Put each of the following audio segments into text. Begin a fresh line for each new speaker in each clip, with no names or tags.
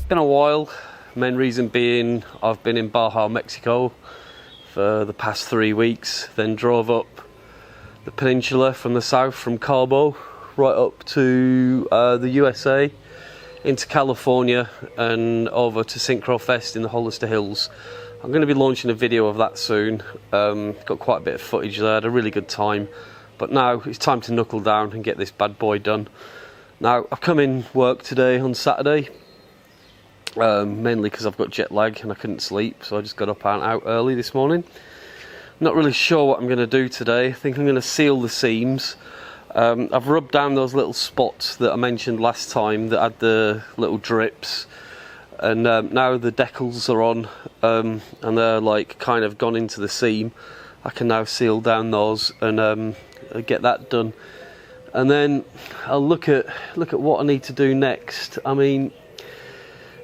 Been a while. Main reason being I've been in Baja, Mexico for the past 3 weeks, then drove up the peninsula from the south, from Cabo right up to the USA, into California and over to Syncro Fest in the Hollister Hills. I'm going to be launching a video of that soon. Got quite a bit of footage there, had a really good time, but now it's time to knuckle down and get this bad boy done. Now I've come in work today on Saturday, mainly because I've got jet lag and I couldn't sleep, so I just got up and out early this morning. Not really sure what I'm going to do today. I think I'm going to seal the seams. I've rubbed down those little spots that I mentioned last time that had the little drips, and now the decals are on, and they're like kind of gone into the seam. I can now seal down those and get that done, and then I'll look at what I need to do next. I mean,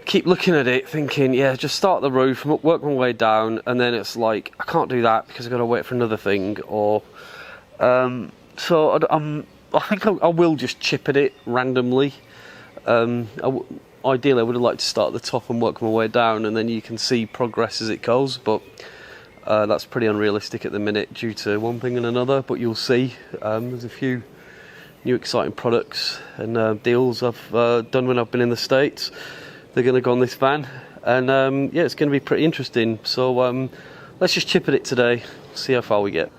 keep looking at it thinking, yeah, just start the roof, work my way down, and then it's like I can't do that because I've got to wait for another thing, or so I think I will just chip at it randomly. Ideally I would have liked to start at the top and work my way down, and then you can see progress as it goes, but that's pretty unrealistic at the minute due to one thing and another. But you'll see, there's a few new exciting products and deals I've done when I've been in the States. They're going to go on this van, and yeah, it's going to be pretty interesting. So let's just chip at it today, see how far we get.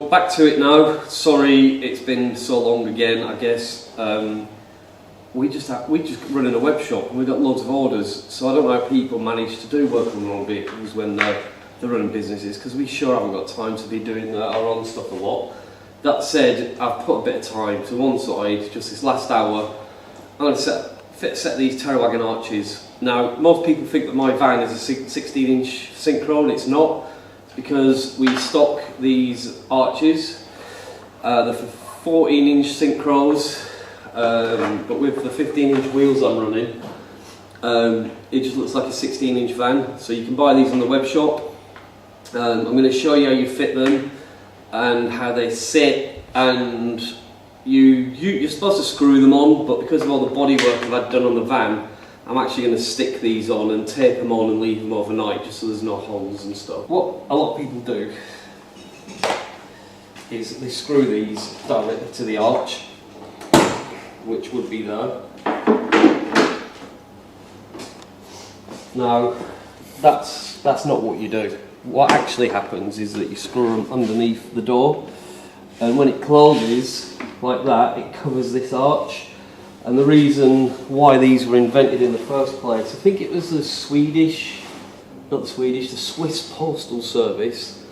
Back to it now. Sorry it's been so long again. I guess we just run in a web shop and we've got loads of orders, so I don't know how people manage to do work on their own vehicles when they're running businesses, because we sure haven't got time to be doing our own stuff a lot. That said, I've put a bit of time to one side just this last hour. I'm going to set these tail wagon arches Now, most people think that my van is a 16-inch Syncro, and it's not, because we stock these arches. They're for 14-inch Syncros, but with the 15-inch wheels I'm running, it just looks like a 16-inch van. So you can buy these on the web shop. I'm going to show you how you fit them and how they sit, and you're supposed to screw them on, but because of all the bodywork I've had done on the van, I'm actually going to stick these on and tape them on and leave them overnight just so there's no holes and stuff. What a lot of people do is they screw these directly to the arch, which would be there. Now, that's not what you do. What actually happens is that you screw them underneath the door, and when it closes like that, it covers this arch. And the reason why these were invented in the first place, I think it was the Swiss Postal Service.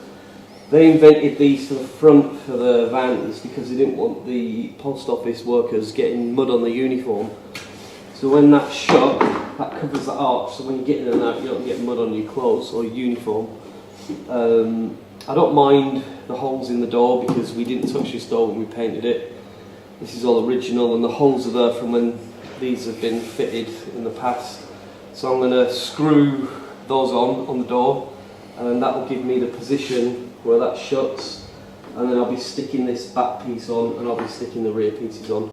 They invented these for the front for the vans because they didn't want the post office workers getting mud on the uniform. So when that's shut, that covers the arch, so when you get in and out, you don't get mud on your clothes or your uniform. I don't mind the holes in the door because we didn't touch this door when we painted it. This is all original, and the holes are there from when these have been fitted in the past. So I'm going to screw those on the door, and then that will give me the position where that shuts, and then I'll be sticking this back piece on, and I'll be sticking the rear pieces on.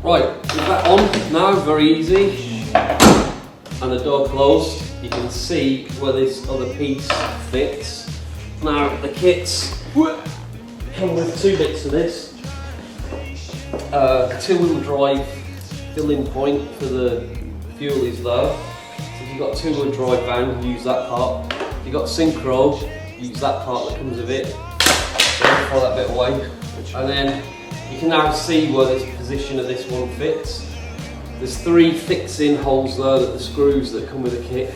Right, with that on now, very easy, and the door closed, you can see where this other piece fits. Now the kits come with two bits of this, two-wheel drive filling point for the fuel is there. So if you've got a two-wheel drive van, use that part. If you've got Syncro, use that part that comes with it. So throw that bit away, and then you can now see where this position of this one fits. There's three fixing holes there that the screws that come with the kit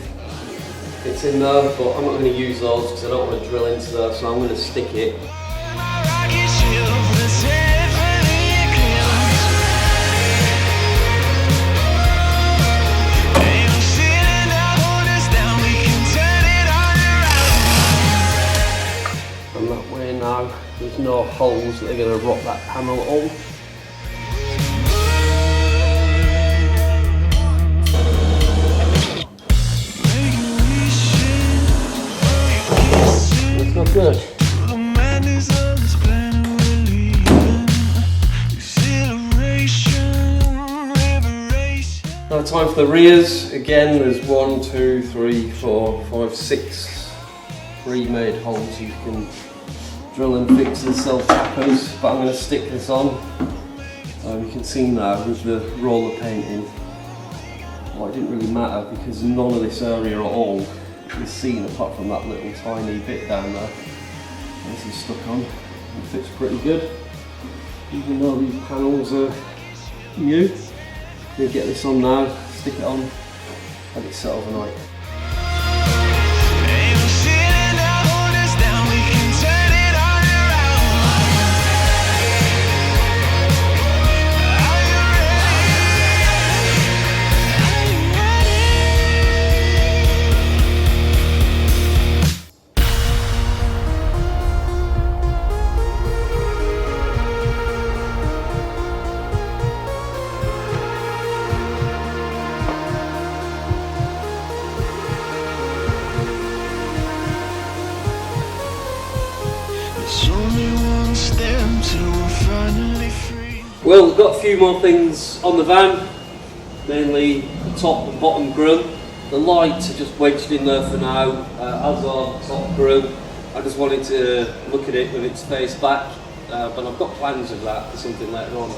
fits in there, but I'm not going to use those because I don't want to drill into there, so I'm going to stick it. And that way now, there's no holes that are going to rock that panel at all. It's not good. Now time for the rears. Again, there's 1, 2, 3, 4, 5, 6 pre-made holes you can drill and fix and self-tappers, but I'm going to stick this on. You can see now with the roller painting, well, it didn't really matter because none of this area at all is seen apart from that little tiny bit down there. This is stuck on and fits pretty good, even though these panels are new. I'm going to get this on now, stick it on, and it's set overnight. Well, we've got a few more things on the van, mainly the top and bottom grille. The lights are just wedged in there for now, as are the top grille. I just wanted to look at it with its face back, but I've got plans of that for something later on,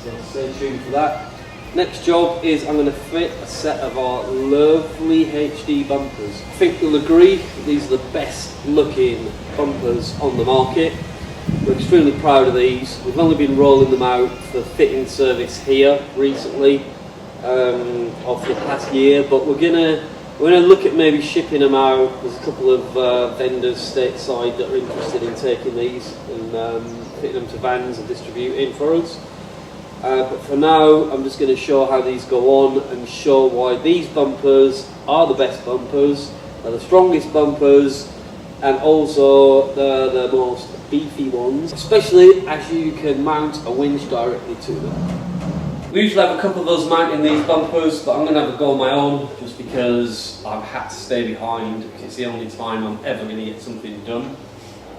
so stay tuned for that. Next job is I'm going to fit a set of our lovely HD bumpers. I think you'll agree that these are the best looking bumpers on the market. We're extremely proud of these. We've only been rolling them out for fitting service here recently, or for the past year, but we're gonna look at maybe shipping them out. There's a couple of vendors stateside that are interested in taking these and fitting them to vans and distributing for us. But for now, I'm just going to show how these go on and show why these bumpers are the best bumpers, are the strongest bumpers, and also the most beefy ones, especially as you can mount a winch directly to them. We usually have a couple of us mounting these bumpers, but I'm going to have a go on my own just because I've had to stay behind because it's the only time I'm ever going to get something done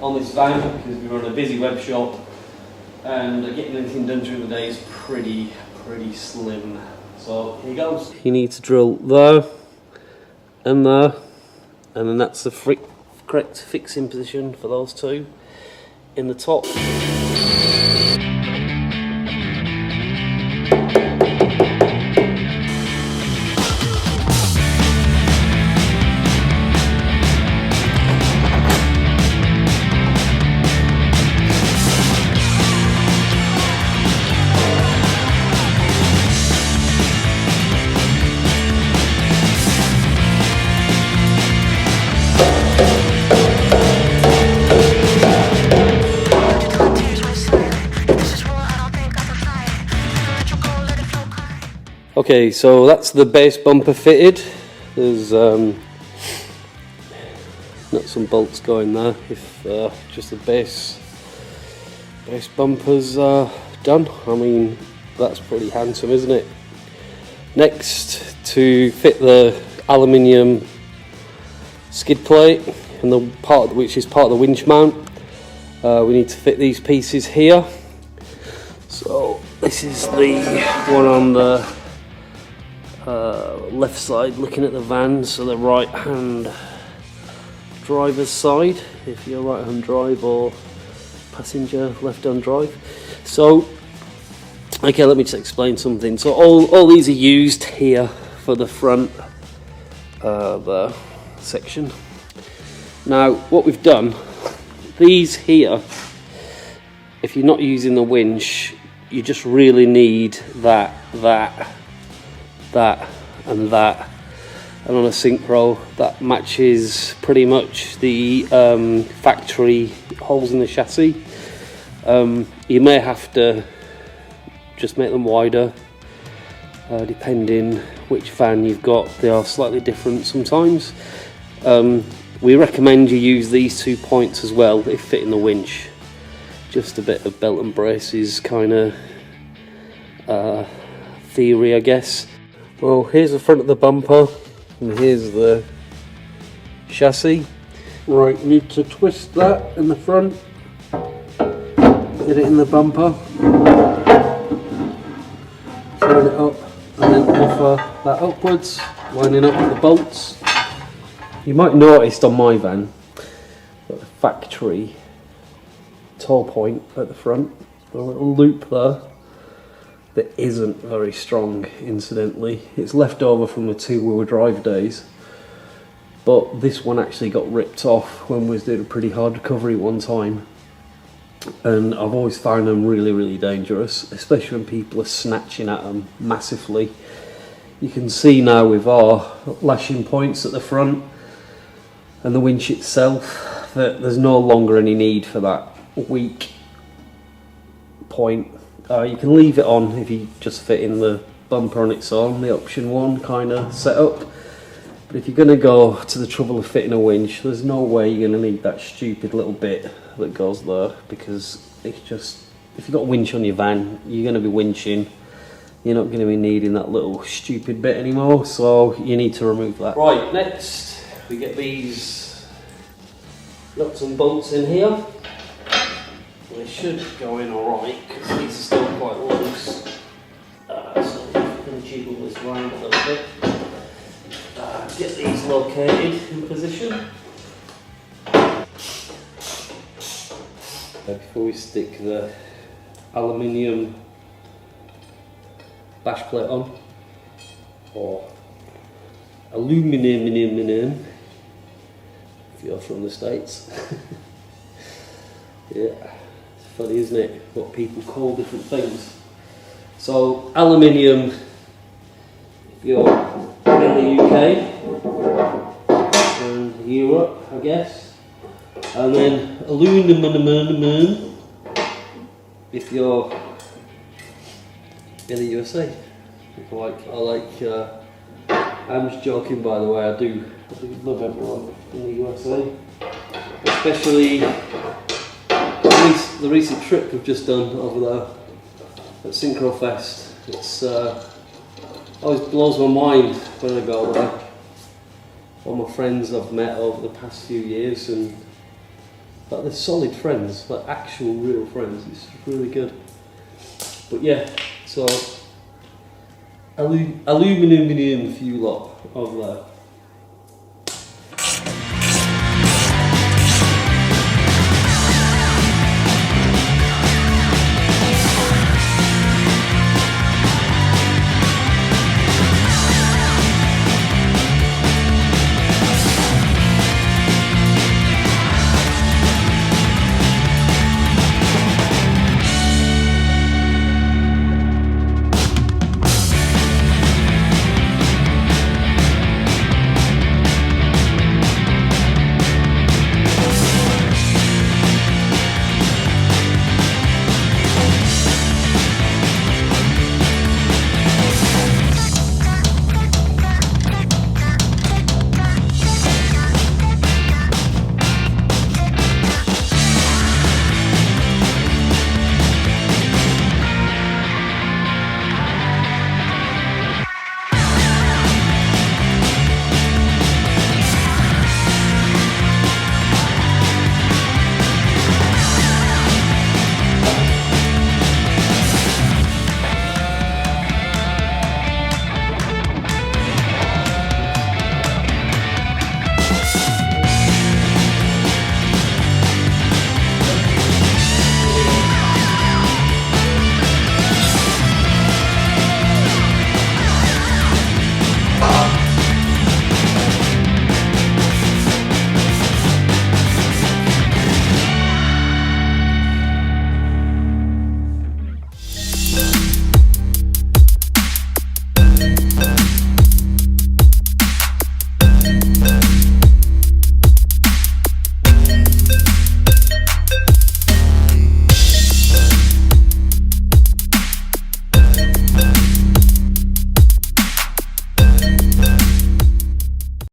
on this van, because we run a busy web shop and getting anything done during the day is pretty slim. So here goes. You need to drill there and there, and then that's the correct fixing position for those two in the top. Okay, so that's the base bumper fitted. There's nuts and bolts going there if just the base bumper's done. I mean, that's pretty handsome, isn't it? Next, to fit the aluminium skid plate and the part which is part of the winch mount, we need to fit these pieces here. So this is the one on the left side looking at the van, so the right hand driver's side if you're right hand drive, or passenger left hand drive. So okay, let me just explain something. So all these are used here for the front the section. Now what we've done, these here, if you're not using the winch, you just really need that and that, and on a Syncro that matches pretty much the factory holes in the chassis. You may have to just make them wider depending which van you've got. They are slightly different sometimes. We recommend you use these 2 points as well if fitting the winch. Just a bit of belt and braces kind of theory, I guess. Well, here's the front of the bumper and here's the chassis. Right, you need to twist that in the front, get it in the bumper, turn it up and then offer that upwards, lining up the bolts. You might notice on my van that the factory toe point at the front, a little loop there, that isn't very strong, incidentally. It's left over from the 2-wheel drive days, but this one actually got ripped off when we was doing a pretty hard recovery one time, and I've always found them really dangerous, especially when people are snatching at them massively. You can see now with our lashing points at the front and the winch itself that there's no longer any need for that weak point. You can leave it on if you just fit in the bumper on its own, the option 1 kind of setup. But if you're going to go to the trouble of fitting a winch, there's no way you're going to need that stupid little bit that goes there, because it's just, if you've got a winch on your van, you're going to be winching. You're not going to be needing that little stupid bit anymore, so you need to remove that. Right, next we get these nuts and bolts in here. They should go in alright because these are still quite loose. So I'm going to jiggle this round a little bit. Get these located in position. Before we stick the aluminium bash plate on, or aluminum if you're from the States. Yeah, Funny, isn't it? What people call different things. So aluminium, if you're in the UK and Europe, I guess, and then aluminum if you're in the USA. I'm just joking, by the way. I do love everyone in the USA, especially the recent trip we've just done over there at Syncro Fest. It's always blows my mind when I go there. All my friends I've met over the past few years, and like they're solid friends, like actual real friends. It's really good. But yeah, so aluminium for you lot over there.